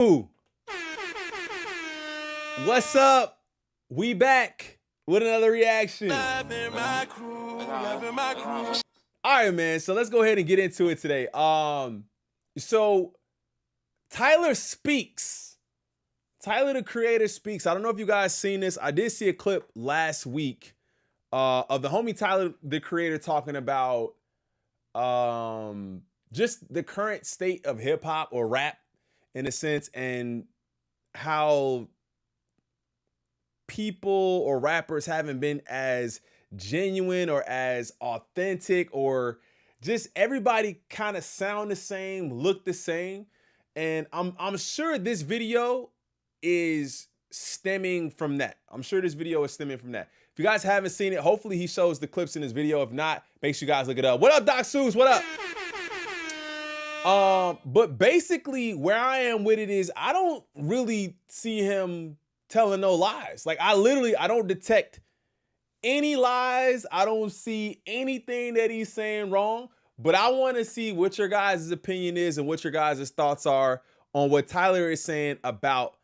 Ooh. What's up? We back with another reaction. All right, man. So let's go ahead and get into it today. So Tyler speaks. Tyler, the creator, speaks. I don't know if you guys seen this. I did see a clip last week of the homie Tyler, the creator, talking about just the current state of hip hop or rap in a sense, and how people or rappers haven't been as genuine or as authentic, or just everybody kind of sound the same, look the same. And I'm sure this video is stemming from that. I'm sure this video is stemming from that. If you guys haven't seen it, hopefully he shows the clips in this video. If not, make sure you guys look it up. What up, Doc Seuss? What up? But basically where I am with it is I don't really see him telling no lies. Like I don't detect any lies. I don't see anything that he's saying wrong, but I want to see what your guys' opinion is and what your guys' thoughts are on what Tyler is saying about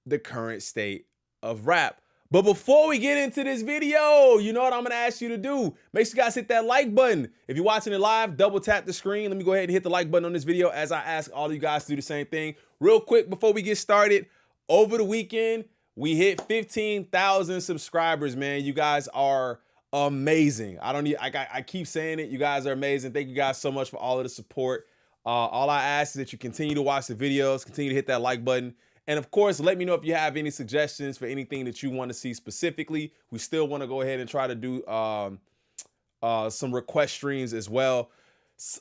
the current state of rap. But before we get into this video, you know what I'm going to ask you to do? Make sure you guys hit that like button. If you're watching it live, double tap the screen. Let me go ahead and hit the like button on this video as I ask all of you guys to do the same thing. Real quick before we get started, over the weekend, we hit 15,000 subscribers, man. You guys are amazing. I keep saying it. You guys are amazing. Thank you guys so much for all of the support. All I ask is that you continue to watch the videos, continue to hit that like button. And of course, let me know if you have any suggestions for anything that you want to see specifically. We still want to go ahead and try to do some request streams as well.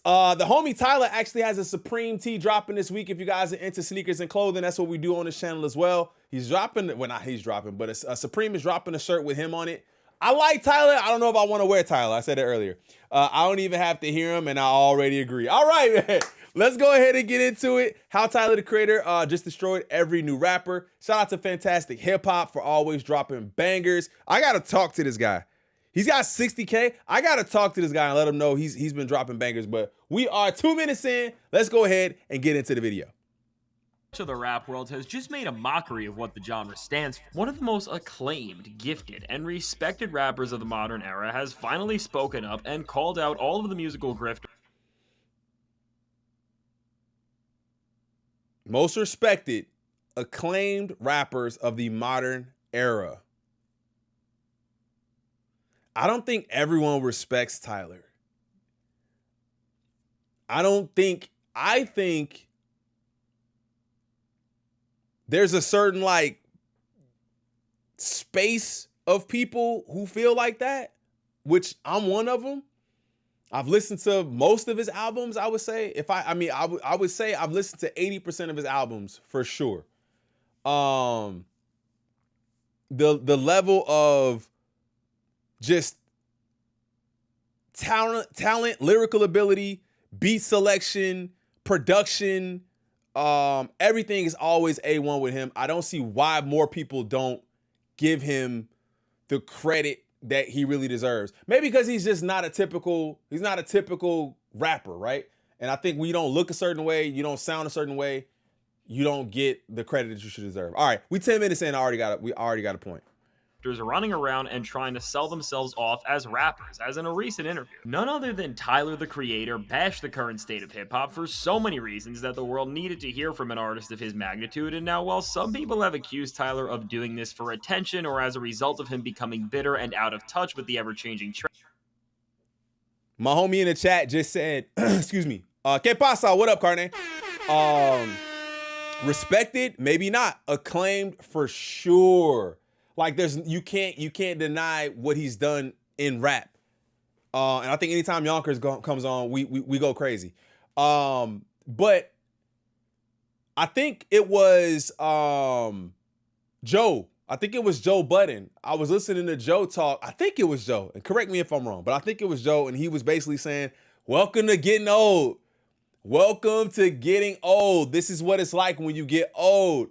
The homie Tyler actually has a Supreme tee dropping this week. If you guys are into sneakers and clothing, that's what we do on this channel as well. He's dropping, well, not he's dropping, but Supreme is dropping a shirt with him on it. I like Tyler. I don't know if I want to wear Tyler. I said it earlier. I don't even have to hear him, and I already agree. All right, man. Let's go ahead and get into it. How Tyler, the creator, just destroyed every new rapper. Shout out to Fantastic Hip Hop for always dropping bangers. I got to talk to this guy. He's got 60K. I got to talk to this guy and let him know he's been dropping bangers. But we are 2 minutes in. Let's go ahead and get into the video. Much of the rap world has just made a mockery of what the genre stands for. One of the most acclaimed, gifted, and respected rappers of the modern era has finally spoken up and called out all of the musical grifters. Most respected, acclaimed rappers of the modern era. I don't think everyone respects Tyler. I think there's a certain like space of people who feel like that, which I'm one of them. I've listened to most of his albums, I would say. I would say I've listened to 80% of his albums for sure. The level of just talent, lyrical ability, beat selection, production, everything is always A1 with him. I don't see why more people don't give him the credit that he really deserves. Maybe because he's just not a typical rapper, right? And I think when you don't look a certain way, you don't sound a certain way, you don't get the credit that you should deserve. All right, we 10 minutes in, we already got a point. Are running around and trying to sell themselves off as rappers, as in a recent interview. None other than Tyler, the creator, bashed the current state of hip-hop for so many reasons that the world needed to hear from an artist of his magnitude, and now while some people have accused Tyler of doing this for attention or as a result of him becoming bitter and out of touch with the ever-changing trend. My homie in the chat just said, excuse me, ¿Qué pasa? What up, Carne? Respected, maybe not. Acclaimed for sure. Like you can't deny what he's done in rap. And I think anytime Yonkers comes on, we go crazy. But I think it was Joe. I think it was Joe Budden. I was listening to Joe talk. I think it was Joe, and correct me if I'm wrong, but I think it was Joe, and he was basically saying, welcome to getting old. Welcome to getting old. This is what it's like when you get old.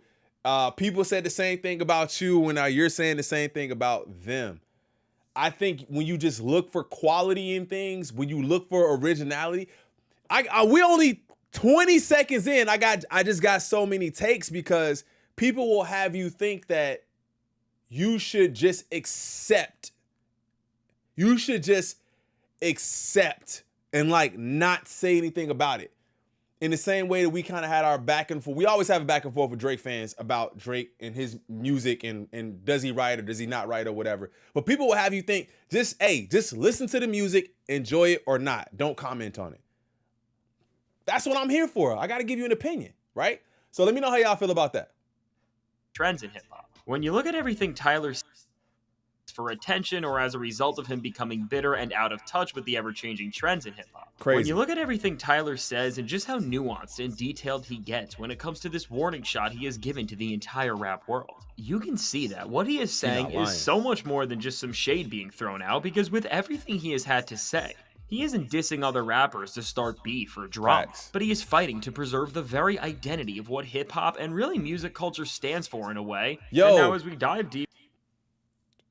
People said the same thing about you, and now you're saying the same thing about them. I think when you just look for quality in things, when you look for originality, we only 20 seconds in, I just got so many takes because people will have you think that you should just accept. You should just accept and like not say anything about it. In the same way that we kind of had our back and forth. We always have a back and forth with Drake fans about Drake and his music and does he write or does he not write or whatever. But people will have you think, just listen to the music, enjoy it or not. Don't comment on it. That's what I'm here for. I got to give you an opinion, right? So let me know how y'all feel about that. Trends in hip hop. When you look at everything Tyler says for attention or as a result of him becoming bitter and out of touch with the ever-changing trends in hip hop. Crazy. When you look at everything Tyler says and just how nuanced and detailed he gets when it comes to this warning shot he has given to the entire rap world, you can see that what he is saying is so much more than just some shade being thrown out, because with everything he has had to say, he isn't dissing other rappers to start beef or drama, but he is fighting to preserve the very identity of what hip-hop and really music culture stands for in a way. Yo. And now as we dive deep,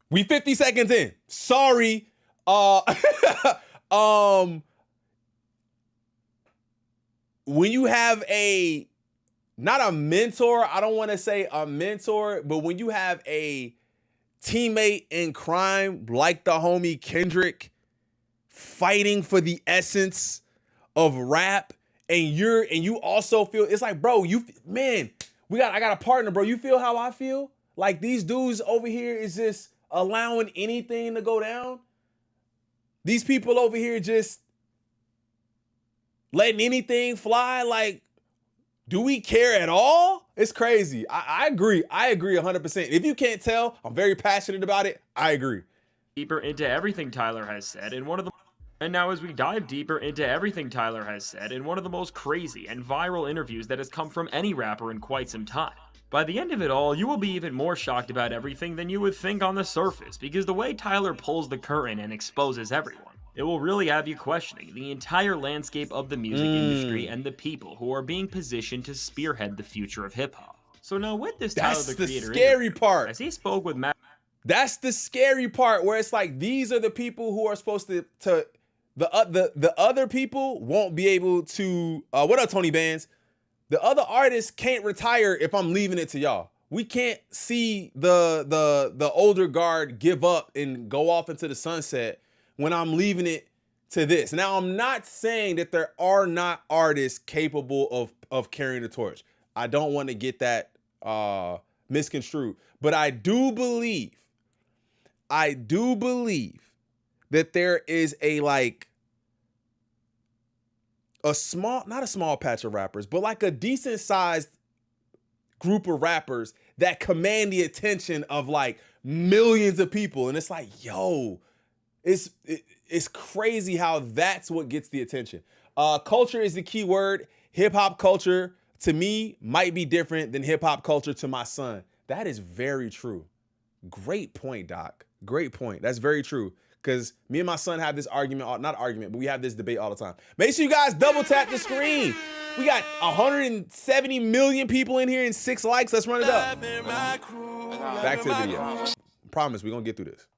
we 50 seconds in. Sorry. When you have not a mentor, I don't want to say a mentor, but when you have a teammate in crime like the homie Kendrick fighting for the essence of rap, and you also feel, it's like, bro, I got a partner, bro. You feel how I feel? Like these dudes over here is just allowing anything to go down. These people over here just letting anything fly. Like, do we care at all? It's crazy. I agree. I agree 100%. If you can't tell, I'm very passionate about it. I agree. Deeper into everything Tyler has said and now as we dive deeper into everything Tyler has said in one of the most crazy and viral interviews that has come from any rapper in quite some time. By the end of it all, you will be even more shocked about everything than you would think on the surface, because the way Tyler pulls the curtain and exposes everyone, it will really have you questioning the entire landscape of the music industry and the people who are being positioned to spearhead the future of hip-hop. So now with this Tyler, the Creator, scary part. As he spoke with Matt, that's the scary part, where it's like these are the people who are supposed to the other people won't be able to. What up, Tony Bands? The other artists can't retire if I'm leaving it to y'all. We can't see the older guard give up and go off into the sunset when I'm leaving it to this. Now, I'm not saying that there are not artists capable of carrying the torch. I don't want to get that misconstrued. But I do believe that there is not a small patch of rappers, but like a decent sized group of rappers that command the attention of like millions of people. And it's like, yo, it's crazy how that's what gets the attention. Culture is the key word. Hip hop culture to me might be different than hip hop culture to my son. That is very true. Great point, Doc. Great point. That's very true. Because me and my son have this but we have this debate all the time. Make sure you guys double tap the screen. We got 170 million people in here and 6 likes. Let's run it up. Back to the video. I promise we're going to get through this.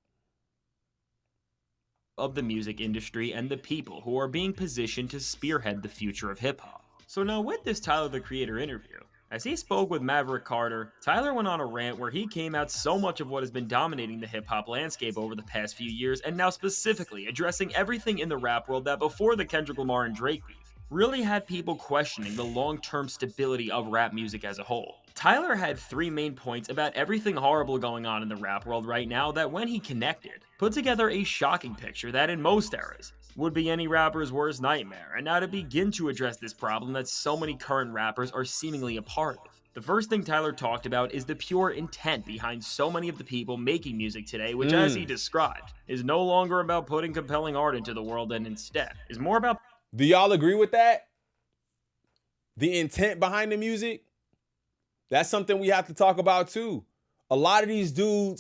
Of the music industry and the people who are being positioned to spearhead the future of hip-hop. So now with this Tyler, the Creator interview, as he spoke with Maverick Carter, Tyler went on a rant where he came out so much of what has been dominating the hip-hop landscape over the past few years, and now specifically addressing everything in the rap world that before the Kendrick Lamar and Drake beef really had people questioning the long-term stability of rap music as a whole. Tyler had 3 main points about everything horrible going on in the rap world right now that, when he connected, put together a shocking picture that in most eras would be any rapper's worst nightmare, and now to begin to address this problem that so many current rappers are seemingly a part of. The first thing Tyler talked about is the pure intent behind so many of the people making music today, which, as he described, is no longer about putting compelling art into the world and instead is more about... Do y'all agree with that? The intent behind the music? That's something we have to talk about too. A lot of these a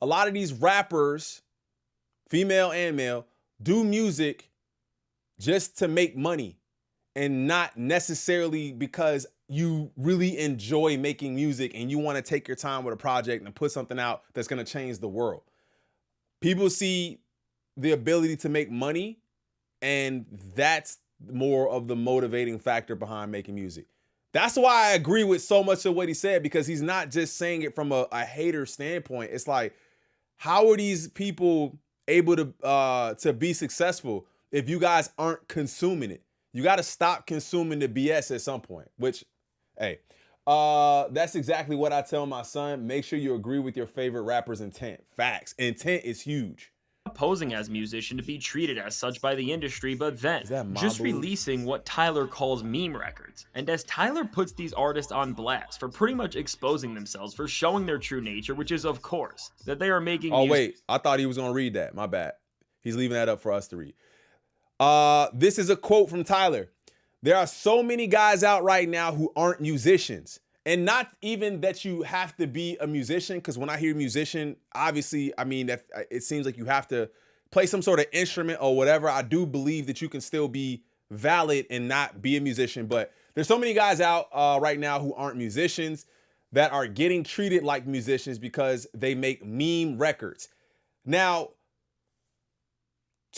lot of these rappers, female and male, do music just to make money and not necessarily because you really enjoy making music and you want to take your time with a project and put something out that's going to change the world. People see the ability to make money, and that's more of the motivating factor behind making music. That's why I agree with so much of what he said, because he's not just saying it from a hater standpoint. It's like, how are these people able to be successful if you guys aren't consuming it? You got to stop consuming the BS at some point, which, hey, that's exactly what I tell my son. Make sure you agree with your favorite rapper's intent. Facts. Intent is huge. Posing as musician to be treated as such by the industry, but then just Mabu? releasing what Tyler calls meme records. And as Tyler puts these artists on blast for pretty much exposing themselves, for showing their true nature, which is of course that they are making Oh music. wait, I thought he was gonna read that. My bad. He's leaving that up for us to read. This is a quote from Tyler. There are so many guys out right now who aren't musicians. And not even that you have to be a musician, because when I hear musician, obviously, I mean, that it seems like you have to play some sort of instrument or whatever. I do believe that you can still be valid and not be a musician, but there's so many guys out right now who aren't musicians that are getting treated like musicians because they make meme records. Now,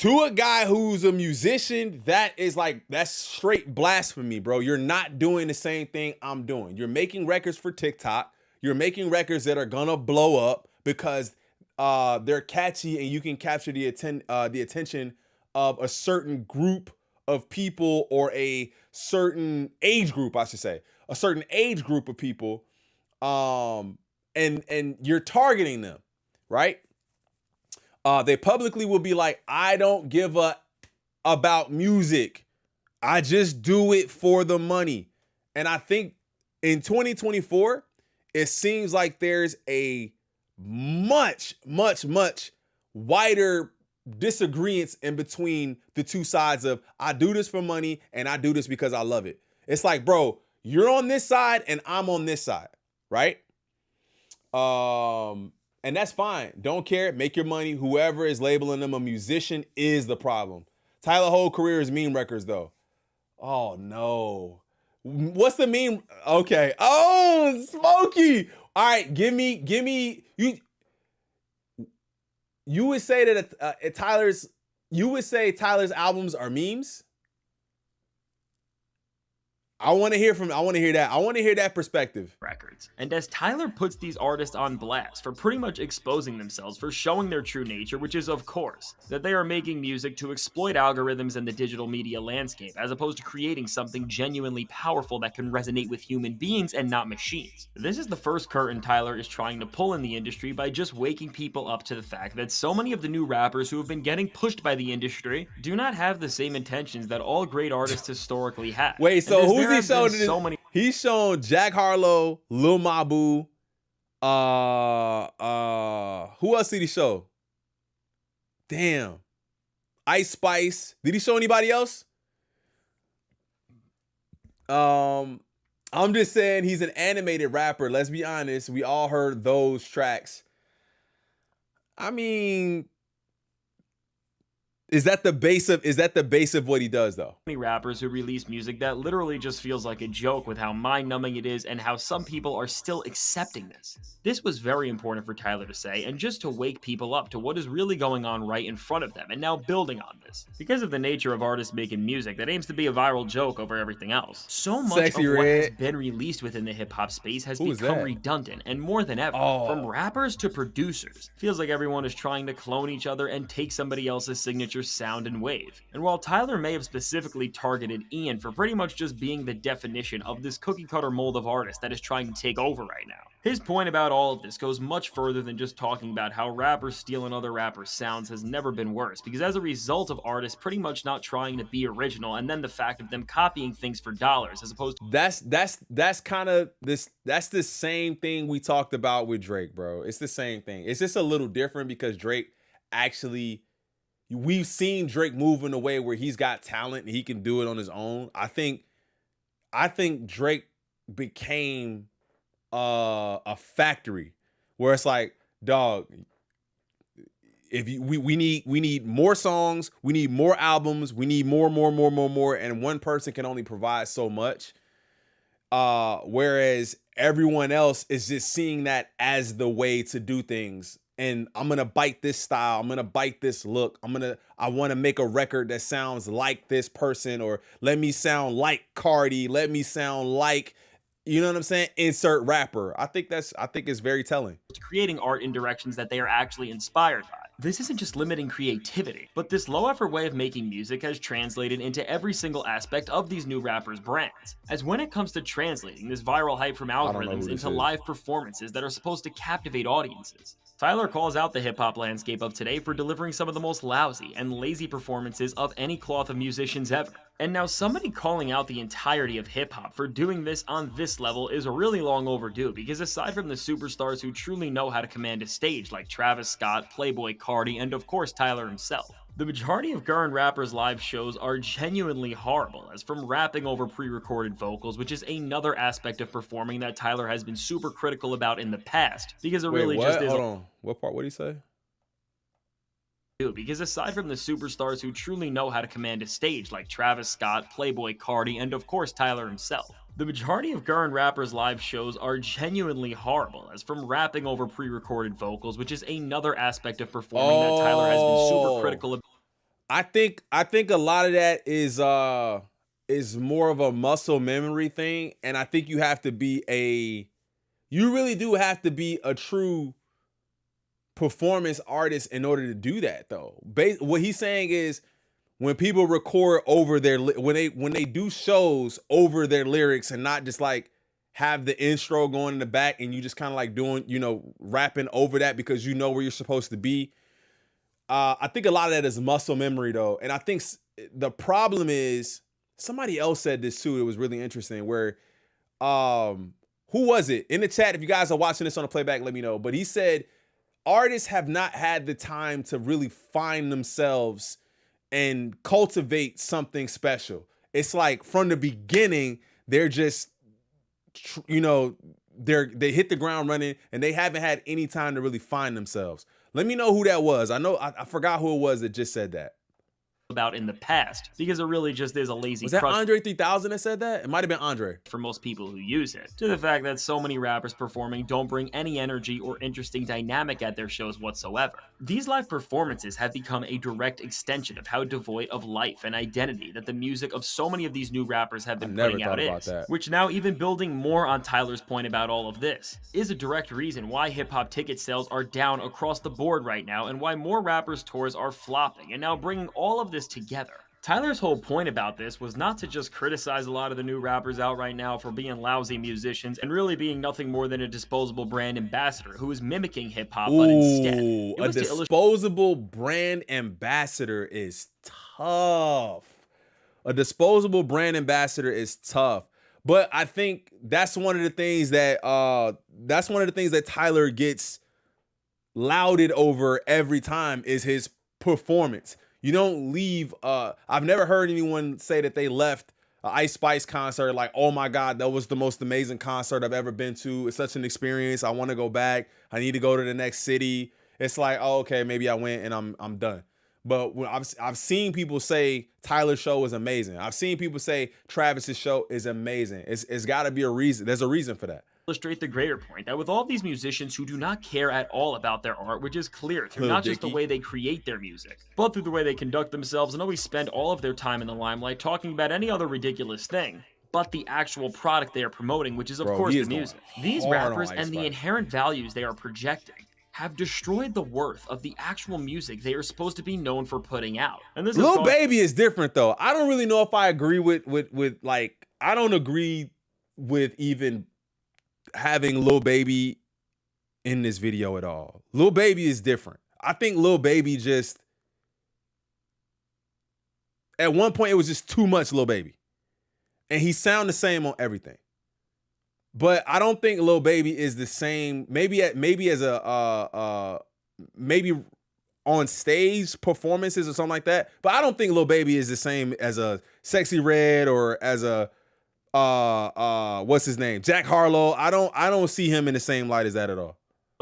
to a guy who's a musician, that's straight blasphemy, bro. You're not doing the same thing I'm doing. You're making records for TikTok. You're making records that are gonna blow up because they're catchy and you can capture the attention of a certain group of people, or a certain age group, I should say, a certain age group of people, and you're targeting them, right? They publicly will be like, I don't give a about music. I just do it for the money. And I think in 2024, it seems like there's a much wider disagreement in between the two sides of, I do this for money and I do this because I love it. It's like, bro, you're on this side and I'm on this side, right? And that's fine. Don't care. Make your money. Whoever is labeling them a musician is the problem. Tyler's whole career is meme records, though. Oh, no. What's the meme? Okay. Oh, Smokey. All right. Give me. You would say that Tyler's albums are memes? I want to hear that. I want to hear that perspective. Records. And as Tyler puts these artists on blast for pretty much exposing themselves, for showing their true nature, which is of course that they are making music to exploit algorithms and the digital media landscape, as opposed to creating something genuinely powerful that can resonate with human beings and not machines. This is the first curtain Tyler is trying to pull in the industry by just waking people up to the fact that so many of the new rappers who have been getting pushed by the industry do not have the same intentions that all great artists historically have. Wait, so who's he showing? He's shown Jack Harlow, Lil Mabu, who else did he show? Damn. Ice Spice. Did he show anybody else? I'm just saying he's an animated rapper. Let's be honest. We all heard those tracks. I mean, Is that the base of what he does, though? Many rappers who release music that literally just feels like a joke with how mind-numbing it is and how some people are still accepting this. This was very important for Tyler to say, and just to wake people up to what is really going on right in front of them, and now building on this. Because of the nature of artists making music that aims to be a viral joke over everything else, so much of what has been released within the hip-hop space has become redundant, and more than ever, from rappers to producers, feels like everyone is trying to clone each other and take somebody else's signature sound and wave. And while Tyler may have specifically targeted Ian for pretty much just being the definition of this cookie cutter mold of artist that is trying to take over right now, his point about all of this goes much further than just talking about how rappers stealing other rappers' sounds has never been worse, because as a result of artists pretty much not trying to be original, and then the fact of them copying things for dollars as opposed to that's kind of this, that's the same thing we talked about with Drake, bro. It's the same thing. It's just a little different because Drake actually, we've seen Drake move in a way where he's got talent and he can do it on his own. I think Drake became a factory where it's like, dog, if we need more songs, we need more albums, we need more, and one person can only provide so much. Whereas everyone else is just seeing that as the way to do things and I'm gonna bite this style, I'm gonna bite this look, I want to make a record that sounds like this person, or let me sound like Cardi, let me sound like, you know what I'm saying? Insert rapper. I think it's very telling. creating art in directions that they are actually inspired by. This isn't just limiting creativity, but this low effort way of making music has translated into every single aspect of these new rappers' brands. As when it comes to translating this viral hype from I don't know who algorithms this into is. live performances that are supposed to captivate audiences. Tyler calls out the hip hop landscape of today for delivering some of the most lousy and lazy performances of any cloth of musicians ever. And now somebody calling out the entirety of hip hop for doing this on this level is really long overdue, because aside from the superstars who truly know how to command a stage like Travis Scott, Playboi Carti, and of course Tyler himself, the majority of current rappers' live shows are genuinely horrible, as from rapping over pre-recorded vocals, which is another aspect of performing that Tyler has been super critical about in the past, because it Wait, really just what? is Hold on. What part? What did he say? because aside from the superstars who truly know how to command a stage like Travis Scott, Playboi Carti, and of course Tyler himself, the majority of current rappers' live shows are genuinely horrible, as from rapping over pre-recorded vocals, which is another aspect of performing that Tyler has been super Oh, critical. I think a lot of that is more of a muscle memory thing, and I think you really do have to be a true performance artist in order to do that though. What he's saying is, when people record over when they do shows over their lyrics, and not just like have the intro going in the back and you just kind of like doing, rapping over that because you know where you're supposed to be. I think a lot of that is muscle memory though. And I think the problem is, somebody else said this too. It was really interesting where, who was it in the chat? If you guys are watching this on a playback, let me know. But he said artists have not had the time to really find themselves and cultivate something special. It's like from the beginning, they're just, they hit the ground running and they haven't had any time to really find themselves. Let me know who that was. I forgot who it was that just said that. About in the past, because it really just is a lazy Was that crutch Andre 3000 that said that? It might have been Andre. for most people who use it, to the fact that so many rappers performing don't bring any energy or interesting dynamic at their shows whatsoever. These live performances have become a direct extension of how devoid of life and identity that the music of so many of these new rappers have I been never putting thought out about is, that. which now, even building more on Tyler's point about all of this, is a direct reason why hip-hop ticket sales are down across the board right now, and why more rappers' tours are flopping. And now, bringing all of this together, Tyler's whole point about this was not to just criticize a lot of the new rappers out right now for being lousy musicians and really being nothing more than a disposable brand ambassador who is mimicking hip hop, but instead, Ooh, it a was to illustrate disposable brand ambassador is tough. A disposable brand ambassador is tough. But I think that's one of the things that Tyler gets lauded over every time, is his performance. You don't leave. I've never heard anyone say that they left an Ice Spice concert like, oh my God, that was the most amazing concert I've ever been to. It's such an experience. I want to go back. I need to go to the next city. It's like, oh, okay, maybe I went and I'm done. But when I've seen people say Tyler's show is amazing. I've seen people say Travis's show is amazing. It's got to be a reason. There's a reason for that. the greater point that with all these musicians who do not care at all about their art, which is clear through Lil not just the Dicky. way they create their music, but through the way they conduct themselves and always spend all of their time in the limelight talking about any other ridiculous thing, but the actual product they are promoting, which is of Bro, course he the is going music. These hard on rappers Ice and the Spice. inherent values they are projecting have destroyed the worth of the actual music they are supposed to be known for putting out. And this is Lil Baby is different though. I don't really know if I agree with like, I don't agree with even having Lil Baby in this video at all. Lil Baby is different. I think Lil Baby just, at one point it was just too much Lil Baby. And he sound the same on everything. But I don't think Lil Baby is the same. Maybe as a maybe on stage performances or something like that. But I don't think Lil Baby is the same as a Sexy Red or as a what's his name? Jack Harlow. I don't see him in the same light as that at all.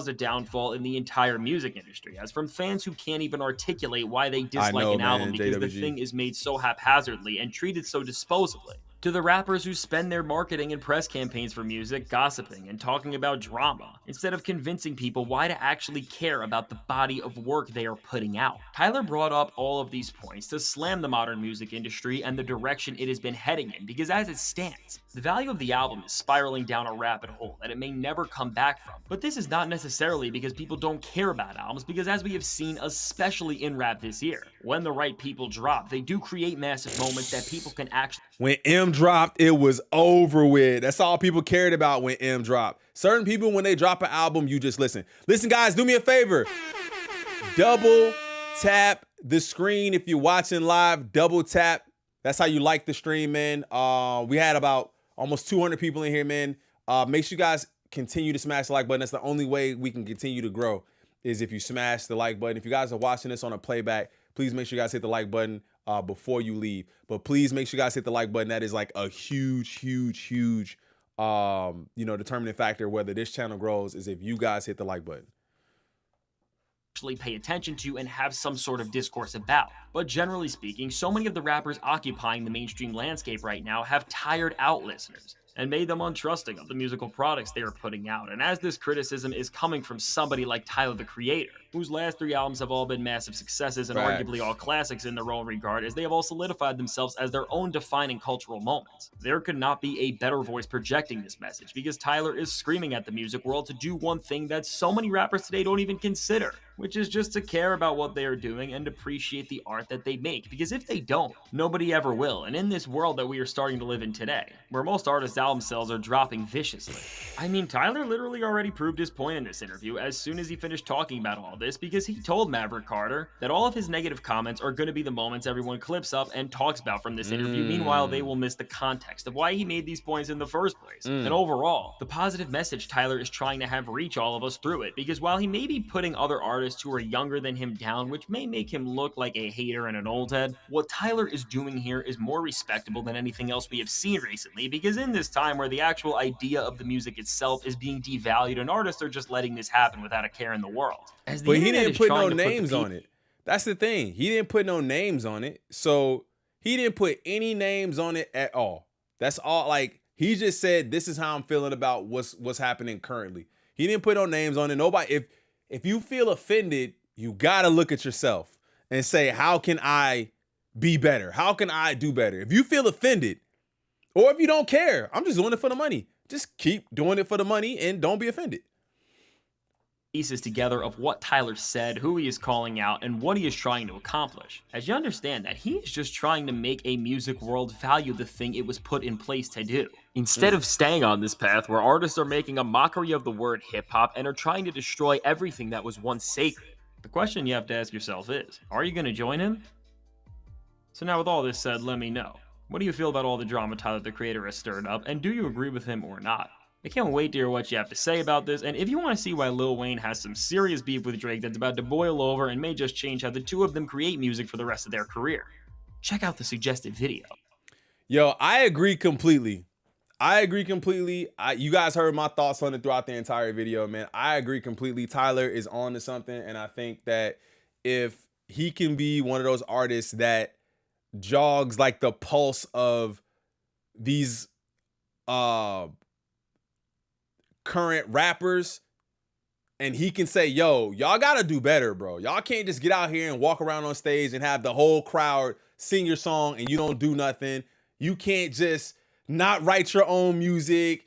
a downfall in the entire music industry, as from fans who can't even articulate why they I dislike know, an album man, because the JWG. thing is made so haphazardly and treated so disposably, to the rappers who spend their marketing and press campaigns for music gossiping and talking about drama, instead of convincing people why to actually care about the body of work they are putting out. Tyler brought up all of these points to slam the modern music industry and the direction it has been heading in, because as it stands, the value of the album is spiraling down a rabbit hole that it may never come back from. But this is not necessarily because people don't care about albums, because as we have seen, especially in rap this year, when the right people drop, they do create massive moments that people can actually. When M dropped, it was over with. That's all people cared about when M dropped. Certain people, when they drop an album, you just listen. Listen, guys, do me a favor. Double tap the screen if you're watching live. Double tap. That's how you like the stream, man. We had about almost 200 people in here, man. Make sure you guys continue to smash the like button. That's the only way we can continue to grow, is if you smash the like button. If you guys are watching this on a playback, please make sure you guys hit the like button before you leave. But please make sure you guys hit the like button. That is like a huge determining factor whether this channel grows, is if you guys hit the like button. Actually pay attention to and have some sort of discourse about. But generally speaking, so many of the rappers occupying the mainstream landscape right now have tired out listeners and made them untrusting of the musical products they are putting out. And as this criticism is coming from somebody like Tyler, the Creator, whose last 3 albums have all been massive successes and arguably all classics in their own regard, as they have all solidified themselves as their own defining cultural moments, there could not be a better voice projecting this message, because Tyler is screaming at the music world to do one thing that so many rappers today don't even consider, which is just to care about what they are doing and appreciate the art that they make, because if they don't, nobody ever will. And in this world that we are starting to live in today, where most artists' album sales are dropping viciously, I mean, Tyler literally already proved his point in this interview as soon as he finished talking about all this, because he told Maverick Carter that all of his negative comments are going to be the moments everyone clips up and talks about from this interview. Meanwhile, they will miss the context of why he made these points in the first place. And overall, the positive message Tyler is trying to have reach all of us through it, because while he may be putting other artists who are younger than him down, which may make him look like a hater and an old head, what Tyler is doing here is more respectable than anything else we have seen recently, because in this time where the actual idea of the music itself is being devalued and artists are just letting this happen without a care in the world. But he didn't put no names on it. That's the thing. He didn't put no names on it. So he didn't put any names on it at all. That's all. Like, he just said, this is how I'm feeling about what's happening currently. He didn't put no names on it. Nobody, if you feel offended, you gotta look at yourself and say, how can I be better? How can I do better? If you feel offended, or if you don't care, I'm just doing it for the money. Just keep doing it for the money and don't be offended. Pieces together of what Tyler said, who he is calling out, and what he is trying to accomplish, as you understand that he is just trying to make a music world value the thing it was put in place to do, instead of staying on this path where artists are making a mockery of the word hip-hop and are trying to destroy everything that was once sacred. The question you have to ask yourself is, are you going to join him? So now with all this said, let me know. What do you feel about all the drama Tyler, the Creator, has stirred up, and do you agree with him or not? I can't wait to hear what you have to say about this, and if you want to see why Lil Wayne has some serious beef with Drake that's about to boil over and may just change how the two of them create music for the rest of their career, check out the suggested video. Yo, I agree completely. You guys heard my thoughts on it throughout the entire video, man. I agree completely. Tyler is on to something, and I think that if he can be one of those artists that jogs like the pulse of these current rappers, and he can say, yo, y'all gotta do better, bro. Y'all can't just get out here and walk around on stage and have the whole crowd sing your song and you don't do nothing. You can't just not write your own music,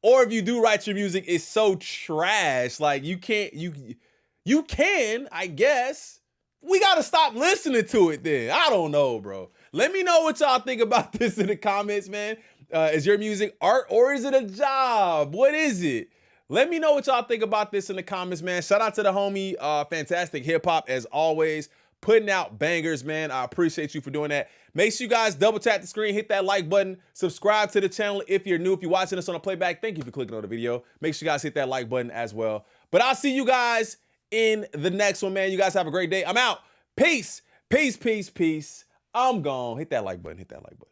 or if you do write your music, it's so trash. Like, you can, I guess. We gotta stop listening to it then. I don't know, bro. Let me know what y'all think about this in the comments, man. Is your music art or is it a job? What is it? Let me know what y'all think about this in the comments, man. Shout out to the homie, Fantastic Hip Hop, as always, putting out bangers, man. I appreciate you for doing that. Make sure you guys double tap the screen, hit that like button, subscribe to the channel if you're new. If you're watching this on a playback, thank you for clicking on the video. Make sure you guys hit that like button as well. But I'll see you guys in the next one, man. You guys have a great day. I'm out. Peace, peace, peace, peace. I'm gone. Hit that like button. Hit that like button.